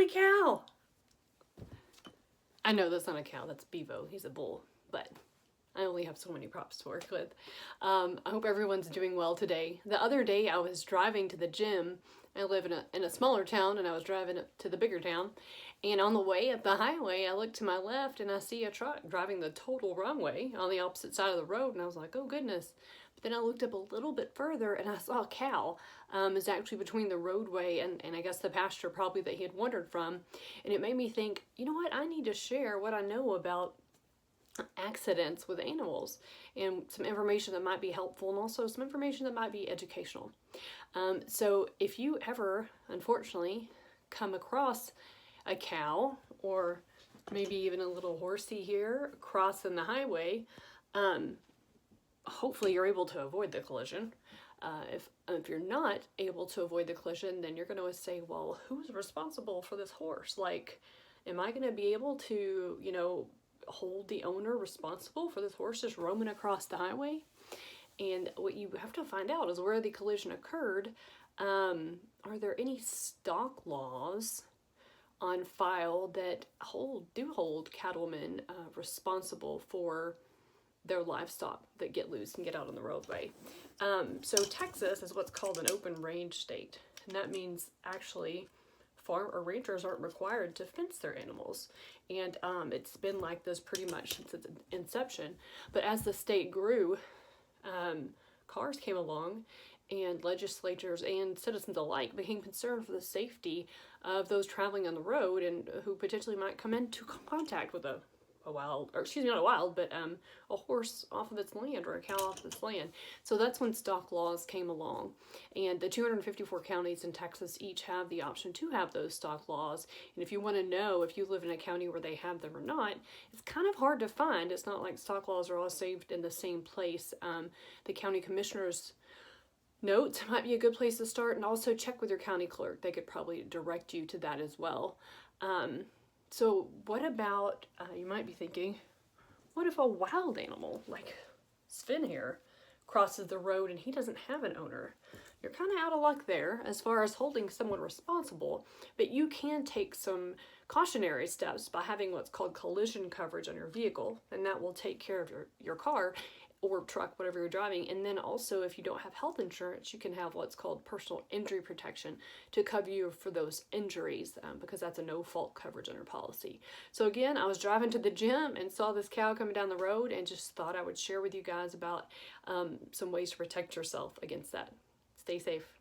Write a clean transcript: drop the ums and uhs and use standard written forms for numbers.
cow. I know that's not a cow, that's Bevo. He's a bull, but I only have so many props to work with. I hope everyone's doing well today. The other day I was driving to the gym. I live in a smaller town, and I was driving to the bigger town. And on the way up the highway, I look to my left and I see a truck driving the total wrong way on the opposite side of the road. And I was like, oh goodness. But then I looked up a little bit further and I saw a cow. Is actually between the roadway and I guess the pasture probably that he had wandered from. And it made me think, you know what? I need to share what I know about accidents with animals and some information that might be helpful and also some information that might be educational. So if you ever, unfortunately, come across a cow or maybe even a little horsey here crossing the highway, hopefully you're able to avoid the collision. If you're not able to avoid the collision, then you're going to say, well, who's responsible for this horse? Like, am I going to be able to, hold the owner responsible for this horse just roaming across the highway? And what you have to find out is where the collision occurred. Are there any stock laws on file that do hold cattlemen responsible for their livestock that get loose and get out on the roadway? So Texas is what's called an open range state, and that means actually farm or ranchers aren't required to fence their animals, and it's been like this pretty much since its inception. But as the state grew, cars came along, and legislators and citizens alike became concerned for the safety of those traveling on the road and who potentially might come into contact with a horse off of its land or a cow off of its land. So that's when stock laws came along. And the 254 counties in Texas each have the option to have those stock laws. And if you want to know if you live in a county where they have them or not, it's kind of hard to find. It's not like stock laws are all saved in the same place. The county commissioner's notes might be a good place to start, and also check with your county clerk. They could probably direct you to that as well. So what about, you might be thinking, what if a wild animal, like Sven here, crosses the road and he doesn't have an owner? You're kind of out of luck there as far as holding someone responsible, but you can take some cautionary steps by having what's called collision coverage on your vehicle, and that will take care of your car or truck, whatever you're driving. And then also, if you don't have health insurance, you can have what's called personal injury protection to cover you for those injuries, because that's a no-fault coverage under policy. So again, I was driving to the gym and saw this cow coming down the road and just thought I would share with you guys about some ways to protect yourself against that. Stay safe.